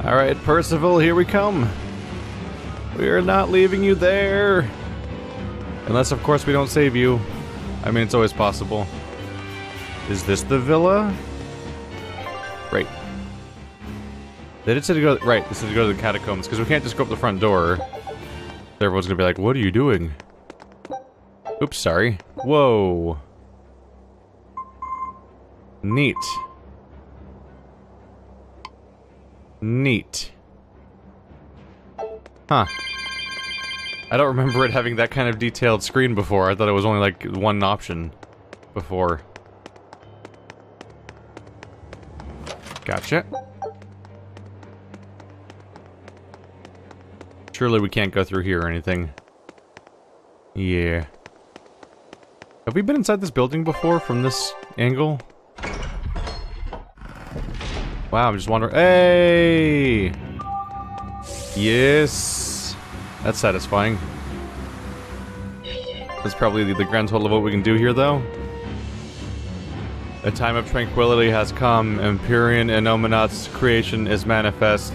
Alright, Percival, here we come. We are not leaving you there. Unless, of course, we don't save you. I mean, it's always possible. Is this the villa? Right. They did say to go... Right, this is to go to the catacombs, because we can't just go up the front door. Everyone's gonna be like, what are you doing? Oops, sorry. Whoa. Neat. Neat. Huh. I don't remember it having that kind of detailed screen before. I thought it was only like one option before. Gotcha. Surely we can't go through here or anything. Yeah. Have we been inside this building before from this angle? Wow, I'm just wondering. Hey! Yes! That's satisfying. That's probably the grand total of what we can do here, though. A time of tranquility has come. Empyrean Inomat's creation is manifest.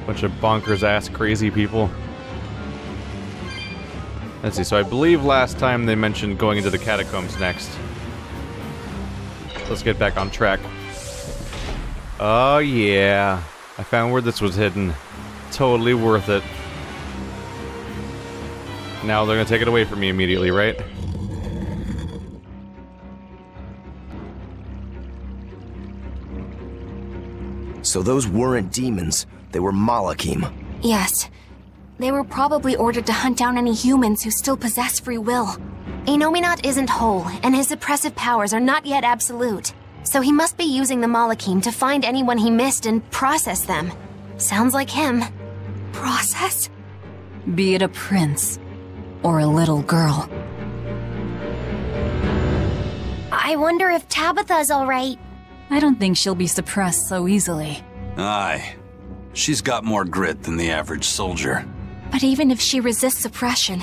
Bunch of bonkers-ass crazy people. Let's see, so I believe last time they mentioned going into the catacombs next. Let's get back on track. Oh yeah, I found where this was hidden. Totally worth it. Now they're gonna take it away from me immediately, right? So those weren't demons, they were Malachim. Yes. They were probably ordered to hunt down any humans who still possess free will. Inominat isn't whole, and his suppressive powers are not yet absolute. So he must be using the Malachim to find anyone he missed and process them. Sounds like him. Process? Be it a prince, or a little girl. I wonder if Tabitha's alright. I don't think she'll be suppressed so easily. Aye. She's got more grit than the average soldier. But even if she resists suppression,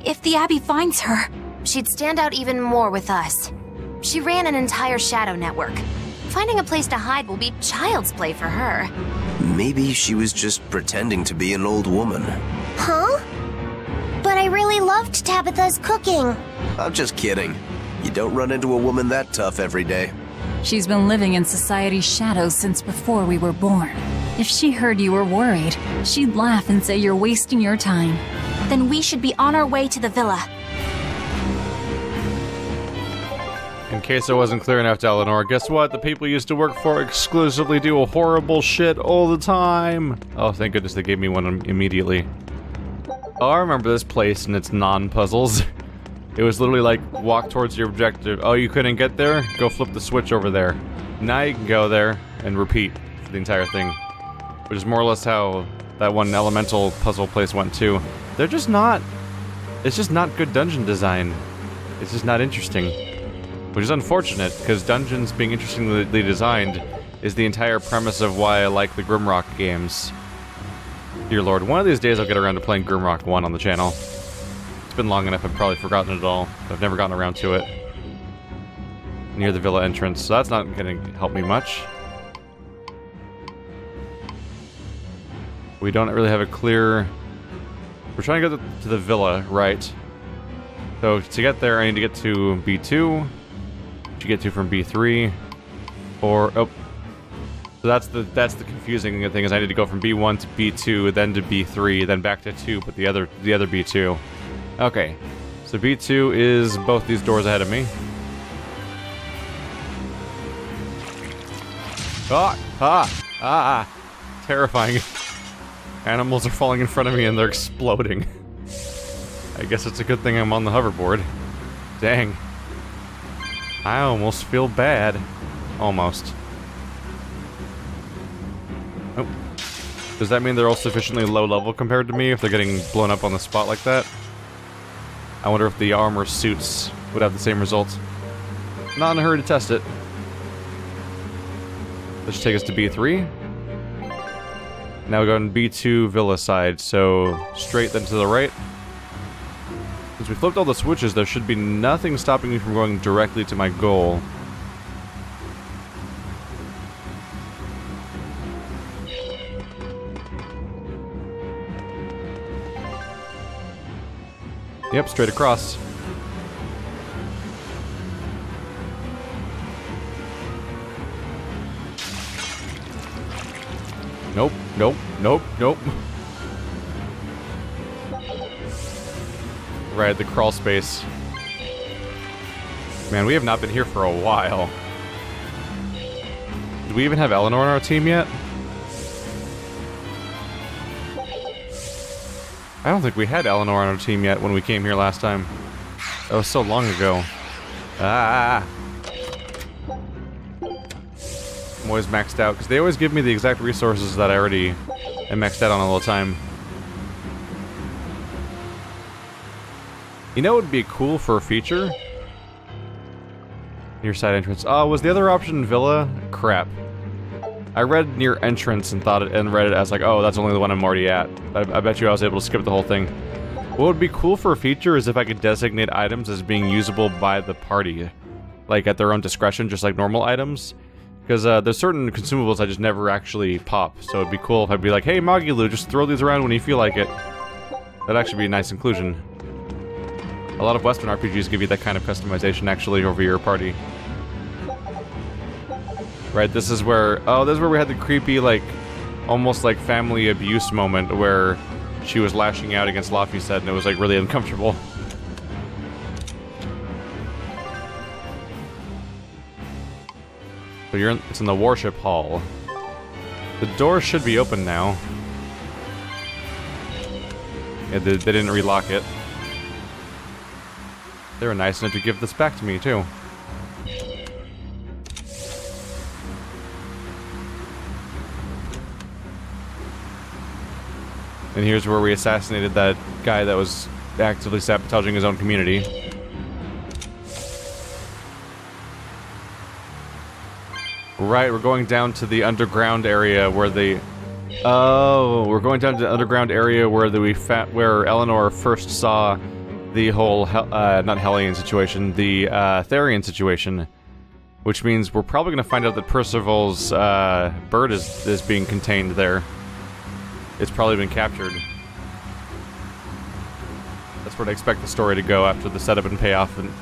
if the Abbey finds her, she'd stand out even more with us. She ran an entire shadow network. Finding a place to hide will be child's play for her. Maybe she was just pretending to be an old woman. Huh? But I really loved Tabitha's cooking. I'm just kidding. You don't run into a woman that tough every day. She's been living in society's shadows since before we were born. If she heard you were worried, she'd laugh and say you're wasting your time. Then we should be on our way to the villa. In case it wasn't clear enough to Eleanor, guess what? The people you used to work for exclusively do horrible shit all the time. Oh, thank goodness they gave me one immediately. Oh, I remember this place and its non-puzzles. It was literally like, walk towards your objective. Oh, you couldn't get there? Go flip the switch over there. Now you can go there and repeat for the entire thing. Which is more or less how that one elemental puzzle place went too. They're just not... It's just not good dungeon design. It's just not interesting. Which is unfortunate, because dungeons being interestingly designed is the entire premise of why I like the Grimrock games. Dear Lord, one of these days I'll get around to playing Grimrock 1 on the channel. It's been long enough I've probably forgotten it all, but I've never gotten around to it. Near the villa entrance, so that's not going to help me much. We don't really have a clear... We're trying to get to the villa, right? So to get there, I need to get to B2. To get to from B3. Or... Oh. So that's the confusing thing, is I need to go from B1 to B2, then to B3, then back to 2, but the other B2. Okay. So B2 is both these doors ahead of me. Ah! Ah! Ah! Terrifying. Animals are falling in front of me and they're exploding. I guess it's a good thing I'm on the hoverboard. Dang. I almost feel bad. Almost. Oh. Does that mean they're all sufficiently low level compared to me if they're getting blown up on the spot like that? I wonder if the armor suits would have the same result. Not in a hurry to test it. This should take us to B3. Now we go on B2 Villa side, so straight then to the right. Since we flipped all the switches, there should be nothing stopping me from going directly to my goal. Yep, straight across. Nope, nope, nope, nope. Right, the crawl space. Man, we have not been here for a while. Do we even have Eleanor on our team yet? I don't think we had Eleanor on our team yet when we came here last time. That was so long ago. Ah! I'm always maxed out, because they always give me the exact resources that I already am maxed out on all the time. You know what would be cool for a feature? Near side entrance. Oh, was the other option Villa? Crap. I read near entrance and thought it, and read it as like, oh, that's only the one I'm already at. I bet you I was able to skip the whole thing. What would be cool for a feature is if I could designate items as being usable by the party. Like at their own discretion, just like normal items. Because there's certain consumables I just never actually pop, so it'd be cool if I'd be like, hey Magilu, just throw these around when you feel like it. That'd actually be a nice inclusion. A lot of Western RPGs give you that kind of customization actually over your party. Right, this is where, oh, this is where we had the creepy, like, almost like family abuse moment where she was lashing out against Laufey and it was like really uncomfortable. So it's in the Warship Hall. The door should be open now. Yeah, they didn't relock it. They were nice enough to give this back to me, too. And here's where we assassinated that guy that was actively sabotaging his own community. Right, we're going down to the underground area where the... Oh, we're going down to the underground area where where Eleanor first saw the whole, not Hellion situation, the Therian situation. Which means we're probably going to find out that Percival's bird is being contained there. It's probably been captured. That's where I expect the story to go after the setup and payoff, and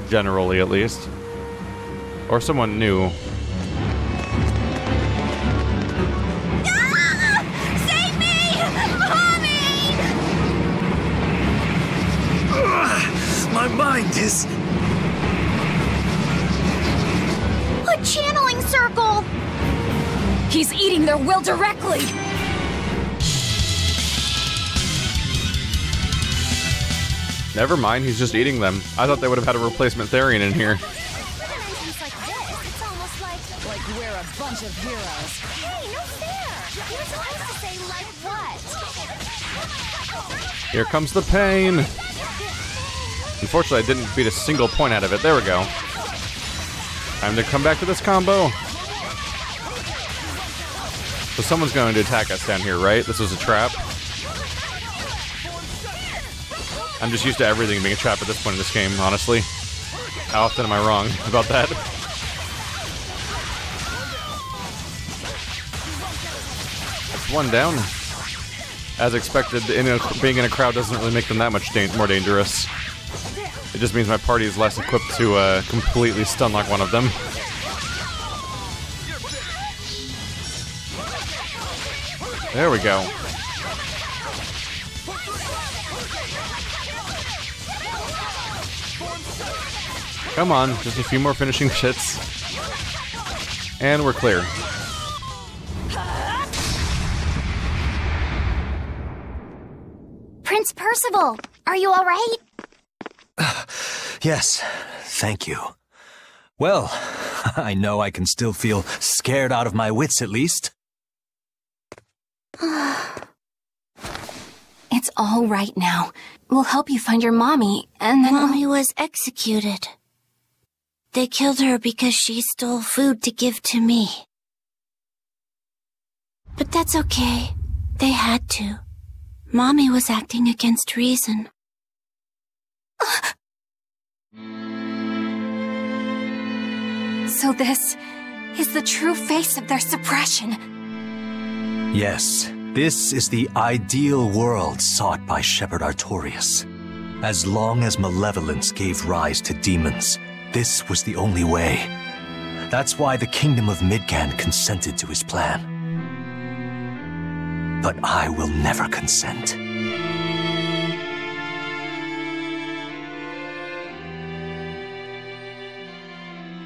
generally at least. Or someone new. Save me! Mommy! My mind is... A channeling circle! He's eating their will directly! Never mind, he's just eating them. I thought they would have had a replacement Therian in here. It's almost like we're a bunch of heroes. Hey, no fair! You're supposed to say like what? Here comes the pain! Unfortunately, I didn't beat a single point out of it. There we go. Time to come back to this combo. So someone's going to attack us down here, right? This was a trap. I'm just used to everything being a trap at this point in this game, honestly. How often am I wrong about that? That's one down. As expected, being in a crowd doesn't really make them that much more dangerous. It just means my party is less equipped to completely stun lock one of them. There we go. Come on, just a few more finishing shits. And we're clear. Prince Percival, are you alright? Yes, thank you. Well, I know I can still feel scared out of my wits at least. It's all right now. We'll help you find your mommy, and then Mommy was executed. They killed her because she stole food to give to me. But that's okay. They had to. Mommy was acting against reason. So this is the true face of their suppression. Yes, this is the ideal world sought by Shepherd Artorias. As long as malevolence gave rise to demons, this was the only way. That's why the kingdom of Midgand consented to his plan. But I will never consent.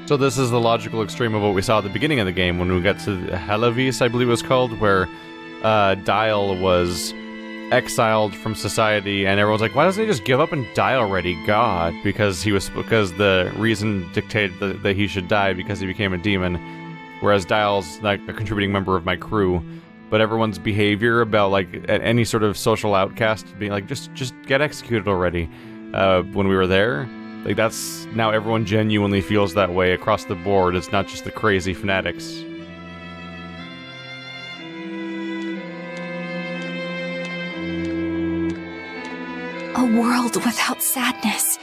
So this is the logical extreme of what we saw at the beginning of the game when we got to Helavis, I believe it was called, where Dial was exiled from society, and everyone's like, why doesn't he just give up and die already, God? Because the reason dictated that he should die because he became a demon, whereas Dial's like a contributing member of my crew. But everyone's behavior about like any sort of social outcast being like, just get executed already. When we were there, like that's now everyone genuinely feels that way across the board. It's not just the crazy fanatics. A world without sadness,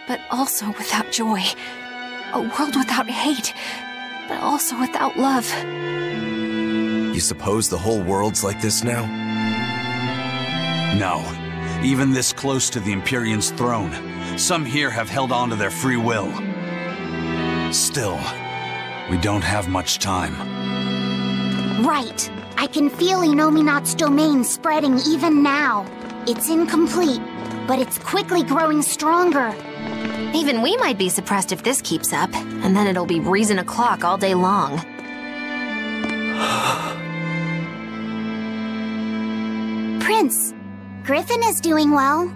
but also without joy. A world without hate, but also without love. You suppose the whole world's like this now? No. Even this close to the Empyrean's throne, some here have held on to their free will. Still, we don't have much time. Right. I can feel Inominat's domain spreading even now. It's incomplete, but it's quickly growing stronger. Even we might be suppressed if this keeps up, and then it'll be reason o'clock all day long. Prince, Griffin is doing well.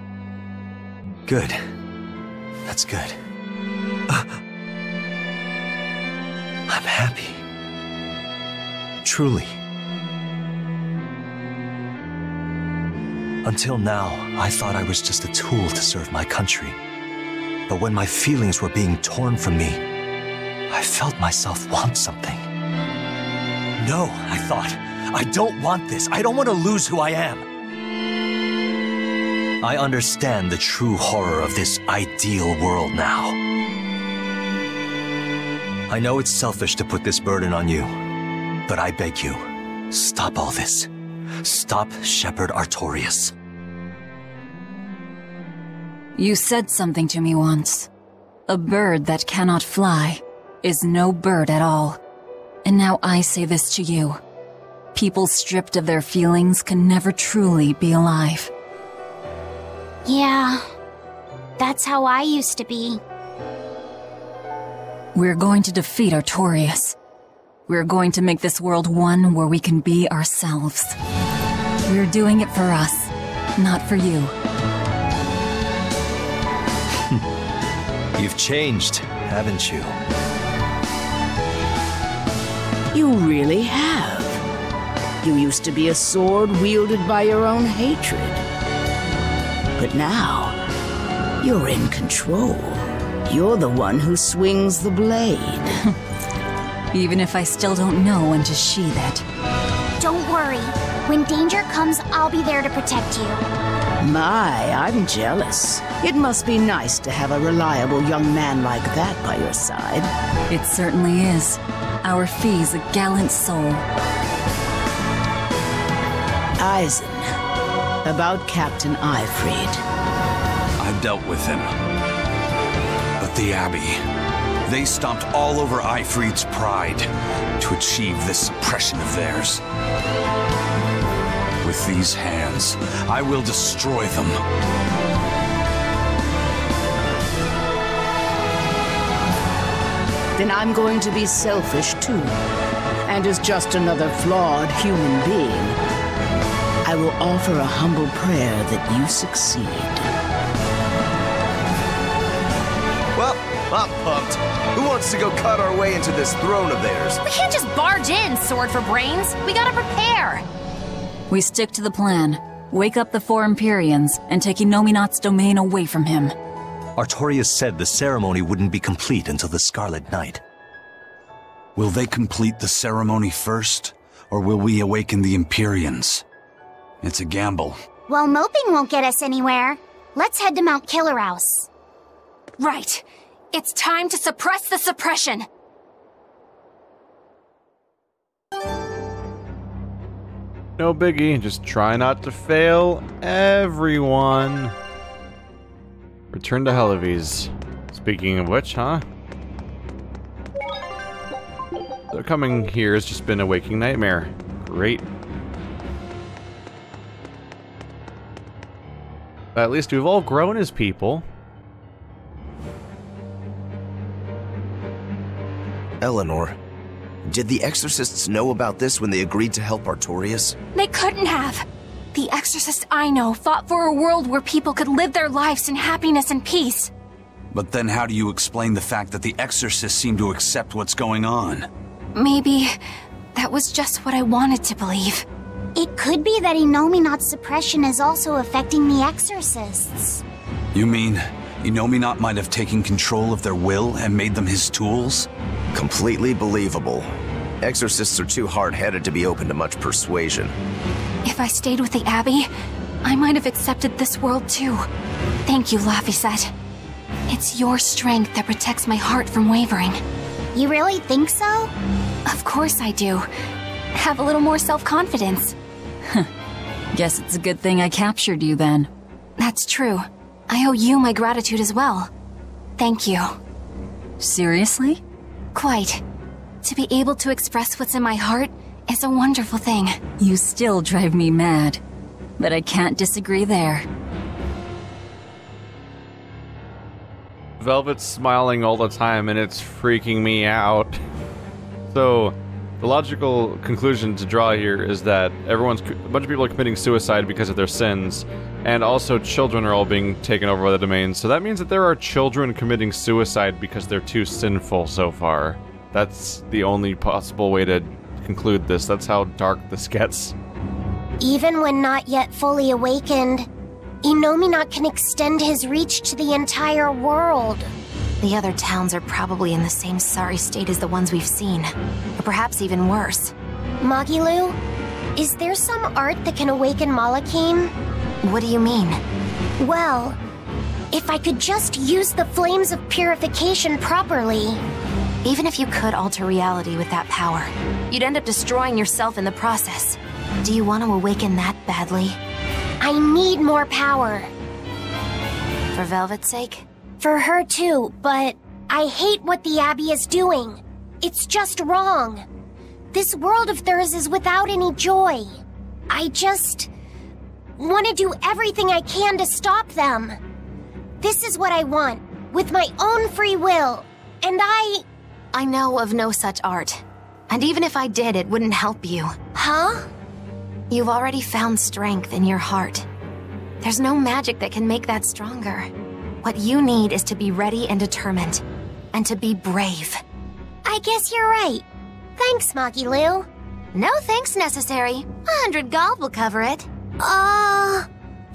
Good. That's good. I'm happy. Truly. Until now, I thought I was just a tool to serve my country. But when my feelings were being torn from me, I felt myself want something. No, I thought, I don't want this. I don't want to lose who I am. I understand the true horror of this ideal world now. I know it's selfish to put this burden on you, but I beg you, stop all this. Stop Shepherd Artorias. You said something to me once. A bird that cannot fly is no bird at all. And now I say this to you. People stripped of their feelings can never truly be alive. Yeah, that's how I used to be. We're going to defeat Artorias. We're going to make this world one where we can be ourselves. We're doing it for us, not for you. You've changed, haven't you? You really have. You used to be a sword wielded by your own hatred. But now, you're in control. You're the one who swings the blade. Even if I still don't know when to sheathe it. Don't worry. When danger comes, I'll be there to protect you. My, I'm jealous. It must be nice to have a reliable young man like that by your side. It certainly is. Our Fee's a gallant soul. Eisen, about Captain Ifrid. I dealt with him. But the Abbey, they stomped all over Ifrid's pride to achieve this suppression of theirs. With these hands, I will destroy them. Then I'm going to be selfish too. And as just another flawed human being, I will offer a humble prayer that you succeed. Well, I'm pumped. Who wants to go cut our way into this throne of theirs? We can't just barge in, sword for brains. We gotta prepare. We stick to the plan. Wake up the four Empyreans and take Inominat's domain away from him. Artorias said the ceremony wouldn't be complete until the Scarlet Night. Will they complete the ceremony first, or will we awaken the Empyreans? It's a gamble. Well, moping won't get us anywhere. Let's head to Mount Killerhouse. Right. It's time to suppress the suppression. No biggie, just try not to fail everyone. Return to Helives. Speaking of which, huh? So coming here has just been a waking nightmare. Great. At least we've all grown as people. Eleanor, did the exorcists know about this when they agreed to help Artorias? They couldn't have. The exorcists I know fought for a world where people could live their lives in happiness and peace. But then how do you explain the fact that the exorcists seem to accept what's going on? Maybe that was just what I wanted to believe. It could be that Inominat's suppression is also affecting the exorcists. You mean Inominat might have taken control of their will and made them his tools? Completely believable. Exorcists are too hard-headed to be open to much persuasion. If I stayed with the Abbey, I might have accepted this world too. Thank you, Laphicet. It's your strength that protects my heart from wavering. You really think so? Of course I do. Have a little more self-confidence. Guess it's a good thing I captured you then. That's true. I owe you my gratitude as well. Thank you. Seriously? Quite. To be able to express what's in my heart is a wonderful thing. You still drive me mad, but I can't disagree there. Velvet's smiling all the time and it's freaking me out. So, the logical conclusion to draw here is that a bunch of people are committing suicide because of their sins, and also children are all being taken over by the domain. So that means that there are children committing suicide because they're too sinful so far. That's the only possible way to conclude this. That's how dark this gets. Even when not yet fully awakened, Inominat can extend his reach to the entire world. The other towns are probably in the same sorry state as the ones we've seen, or perhaps even worse. Magilu, is there some art that can awaken Malakim? What do you mean? Well, if I could just use the flames of purification properly. Even if you could alter reality with that power, you'd end up destroying yourself in the process. Do you want to awaken that badly? I need more power. For Velvet's sake? For her too, but I hate what the Abbey is doing. It's just wrong. This world of theirs is without any joy. I just want to do everything I can to stop them. This is what I want, with my own free will, and I know of no such art. And even if I did, it wouldn't help you. Huh? You've already found strength in your heart. There's no magic that can make that stronger. What you need is to be ready and determined, and to be brave. I guess you're right. Thanks, Magilu. No thanks necessary. 100 gold will cover it.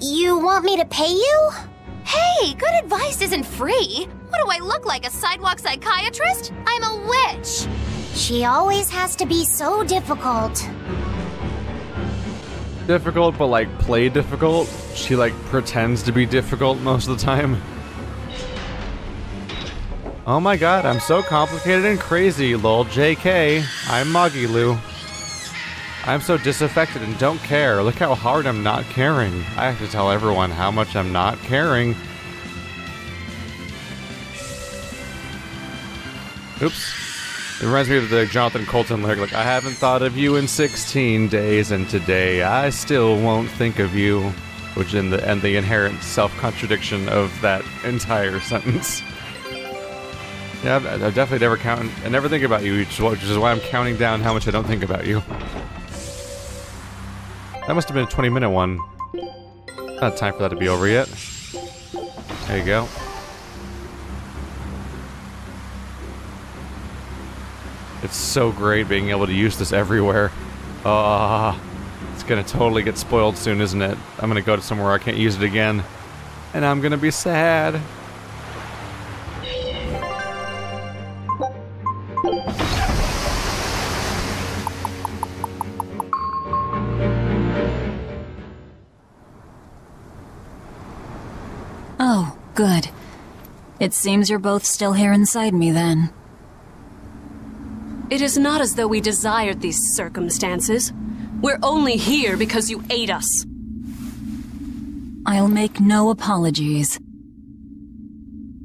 You want me to pay you? Hey, good advice isn't free. What do I look like, a sidewalk psychiatrist? I'm a witch. She always has to be so difficult. Difficult, but like play difficult. She like pretends to be difficult most of the time. Oh my god, I'm so complicated and crazy, lol JK. I'm Magilu. I'm so disaffected and don't care. Look how hard I'm not caring. I have to tell everyone how much I'm not caring. Oops. It reminds me of the Jonathan Colton lyric, like, I haven't thought of you in 16 days, and today I still won't think of you. Which and the inherent self-contradiction of that entire sentence. Yeah, I've definitely never I never think about you, which is why I'm counting down how much I don't think about you. That must have been a 20-minute one. Not time for that to be over yet. There you go. It's so great being able to use this everywhere. It's gonna totally get spoiled soon, isn't it? I'm gonna go to somewhere where I can't use it again. And I'm gonna be sad. Oh, good. It seems you're both still here inside me, then. It is not as though we desired these circumstances. We're only here because you ate us. I'll make no apologies.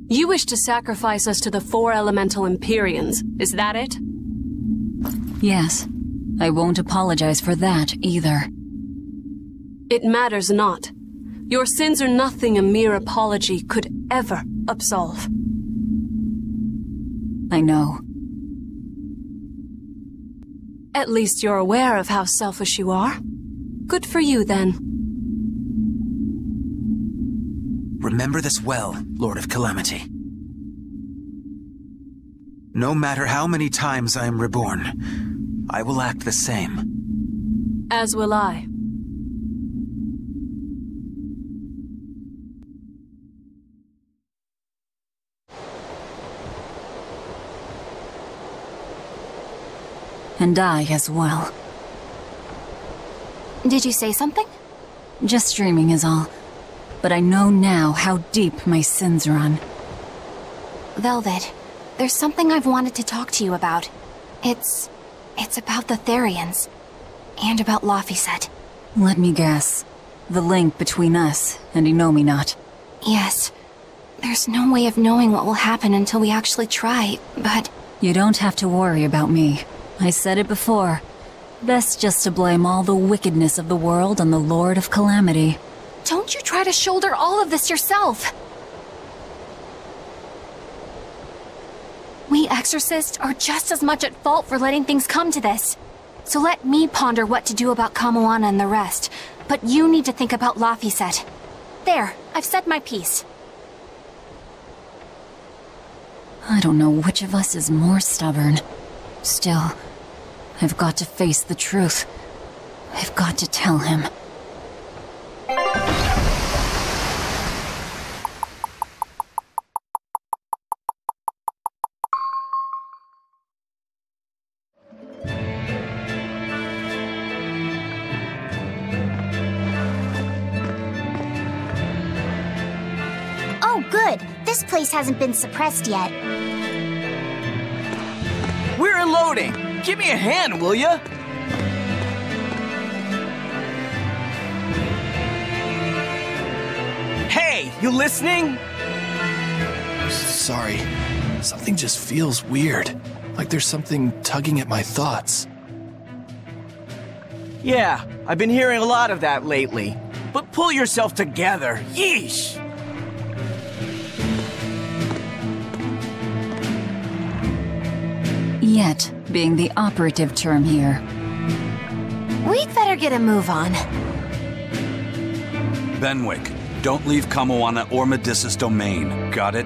You wish to sacrifice us to the 4 elemental Empyreans, is that it? Yes. I won't apologize for that, either. It matters not. Your sins are nothing a mere apology could ever absolve. I know. At least you're aware of how selfish you are. Good for you, then. Remember this well, Lord of Calamity. No matter how many times I am reborn, I will act the same. As will I. And I as well. Did you say something? Just dreaming is all. But I know now how deep my sins run. Velvet, there's something I've wanted to talk to you about. It's about the Therians. And about Laphicet. Let me guess. The link between us and Inominat. Yes. There's no way of knowing what will happen until we actually try, but... You don't have to worry about me. I said it before. Best just to blame all the wickedness of the world on the Lord of Calamity. Don't you try to shoulder all of this yourself! We exorcists are just as much at fault for letting things come to this. So let me ponder what to do about Kamoana and the rest. But you need to think about Laphicet. There, I've said my piece. I don't know which of us is more stubborn. Still, I've got to face the truth. I've got to tell him. Oh, good. This place hasn't been suppressed yet. We're unloading! Give me a hand, will ya? Hey, you listening? Sorry. Something just feels weird. Like there's something tugging at my thoughts. Yeah, I've been hearing a lot of that lately. But pull yourself together. Yeesh! Yet being the operative term here. We'd better get a move on. Benwick, don't leave Kamoana or Medissa's domain. Got it?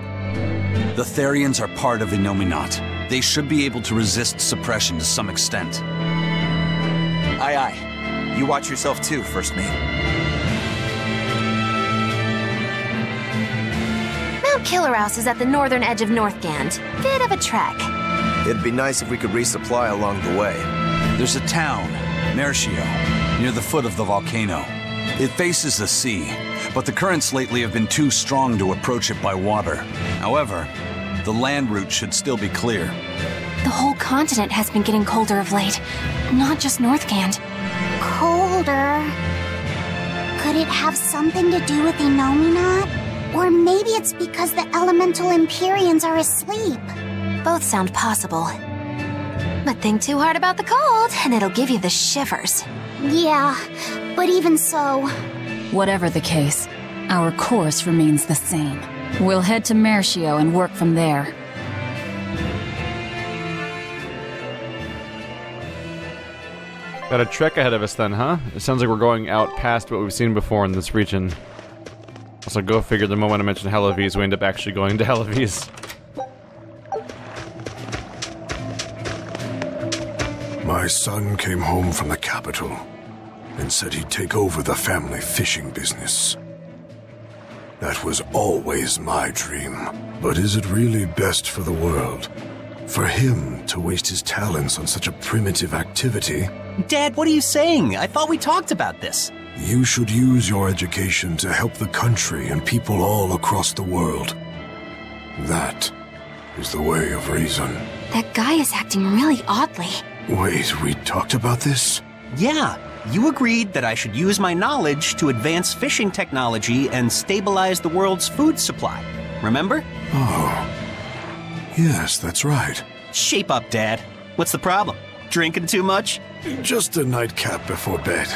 The Therians are part of Inominat. They should be able to resist suppression to some extent. Aye, aye. You watch yourself too, First Mate. Mount Killerhouse is at the northern edge of Northgand. Bit of a trek. It'd be nice if we could resupply along the way. There's a town, Mercio, near the foot of the volcano. It faces the sea, but the currents lately have been too strong to approach it by water. However, the land route should still be clear. The whole continent has been getting colder of late, not just Northgand. Colder? Could it have something to do with Inominat? Or maybe it's because the elemental Empyreans are asleep. Both sound possible. But think too hard about the cold, and it'll give you the shivers. Yeah, but even so... Whatever the case, our course remains the same. We'll head to Mercio and work from there. Got a trek ahead of us then, huh? It sounds like we're going out past what we've seen before in this region. Also, go figure, the moment I mentioned Helavis, we end up actually going to Helavis. My son came home from the capital and said he'd take over the family fishing business. That was always my dream. But is it really best for the world? For him to waste his talents on such a primitive activity? Dad, what are you saying? I thought we talked about this. You should use your education to help the country and people all across the world. That is the way of reason. That guy is acting really oddly. Wait, we talked about this? Yeah, you agreed that I should use my knowledge to advance fishing technology and stabilize the world's food supply. remember? Oh. Yes, that's right. Shape up, Dad. What's the problem? Drinking too much? Just a nightcap before bed.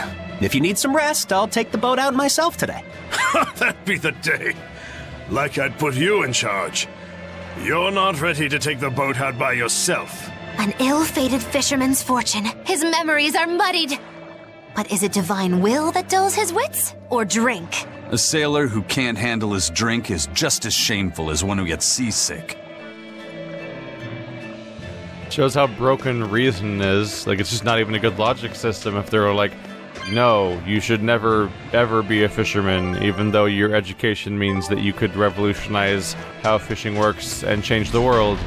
If you need some rest, I'll take the boat out myself today. That'd be the day. Like I'd put you in charge. You're not ready to take the boat out by yourself. An ill-fated fisherman's fortune. His memories are muddied. But is it divine will that dulls his wits, or drink? A sailor who can't handle his drink is just as shameful as one who gets seasick. Shows how broken reason is. Like, it's just not even a good logic system if they're like, no, you should never, ever be a fisherman, even though your education means that you could revolutionize how fishing works and change the world.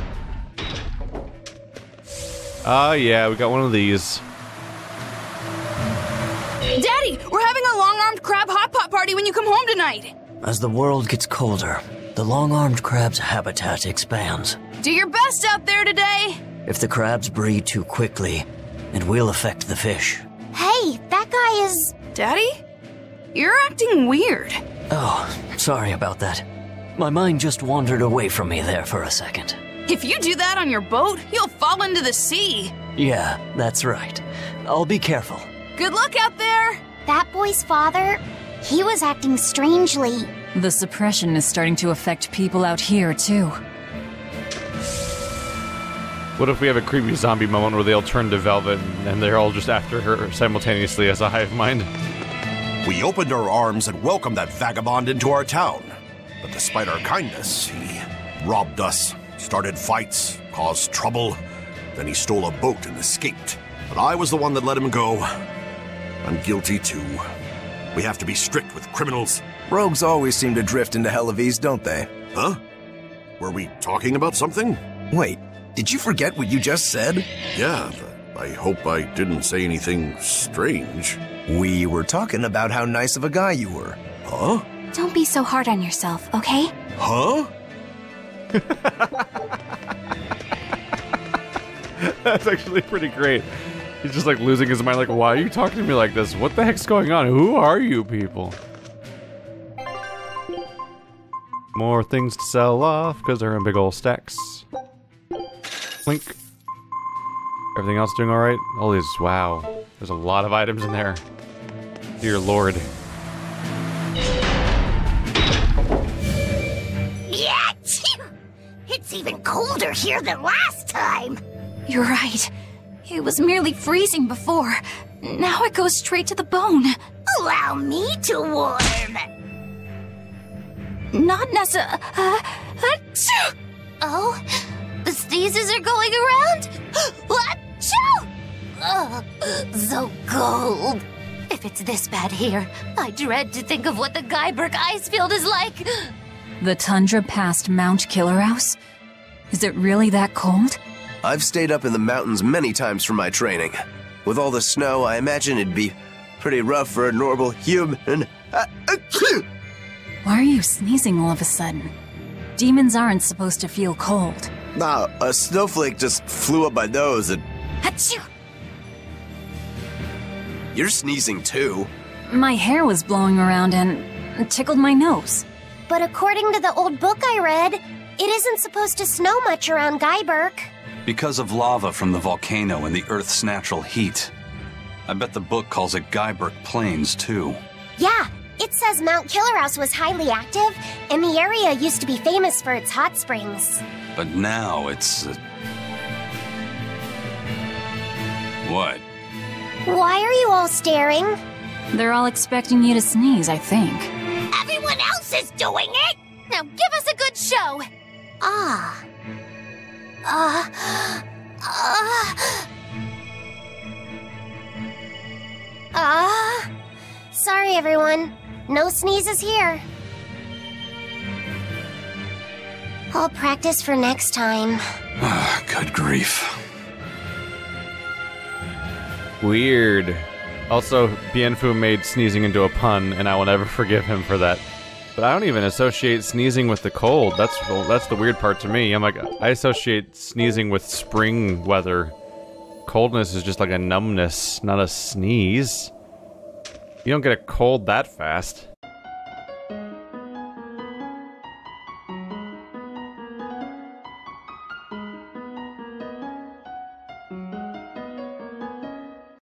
Ah, yeah, we got one of these. Daddy, we're having a long-armed crab hot pot party when you come home tonight. As the world gets colder, the long-armed crab's habitat expands. Do your best out there today. If the crabs breed too quickly, it will affect the fish. Hey, that guy is... Daddy? You're acting weird. Oh, sorry about that. My mind just wandered away from me there for a second. If you do that on your boat, you'll fall into the sea. Yeah, that's right. I'll be careful. Good luck out there! That boy's father, he was acting strangely. The suppression is starting to affect people out here, too. What if we have a creepy zombie moment where they all turn to Velvet and they're all just after her simultaneously as a hive mind? We opened our arms and welcomed that vagabond into our town. But despite our kindness, he robbed us, started fights, caused trouble. Then he stole a boat and escaped. But I was the one that let him go. I'm guilty too. We have to be strict with criminals. Rogues always seem to drift into hell of ease, don't they? Huh? Were we talking about something? Wait, did you forget what you just said? Yeah, I hope I didn't say anything strange. We were talking about how nice of a guy you were. Huh? Don't be so hard on yourself, okay? Huh? That's actually pretty great. He's just like losing his mind, like, why are you talking to me like this? What the heck's going on? Who are you people? More things to sell off, because they're in big old stacks. Clink. Everything else doing alright? All these, wow. There's a lot of items in there. Dear Lord. Yeah, it's even colder here than last time. You're right. It was merely freezing before. Now it goes straight to the bone. Allow me to warm. Not necessarily. Oh, the sneezes are going around. So cold. If it's this bad here, I dread to think of what the Guyberg ice field is like. The tundra past Mount Killerhouse? Is it really that cold? I've stayed up in the mountains many times for my training. With all the snow, I imagine it'd be pretty rough for a normal human. Why are you sneezing all of a sudden? Demons aren't supposed to feel cold. Nah, a snowflake just flew up my nose and... Achoo! You're sneezing too. My hair was blowing around and tickled my nose. But according to the old book I read, it isn't supposed to snow much around Guyberg. Because of lava from the volcano and the Earth's natural heat. I bet the book calls it Guyberg Plains, too. Yeah, it says Mount Killerhouse was highly active, and the area used to be famous for its hot springs. But now it's... What? Why are you all staring? They're all expecting you to sneeze, I think. Everyone else is doing it! Now give us a good show! Sorry everyone. No sneezes here. I'll practice for next time. Good grief. Weird. Also, Bienfu made sneezing into a pun, and I will never forgive him for that. But I don't even associate sneezing with the cold. That's the weird part to me. I'm like, I associate sneezing with spring weather. Coldness is just like a numbness, not a sneeze. You don't get a cold that fast.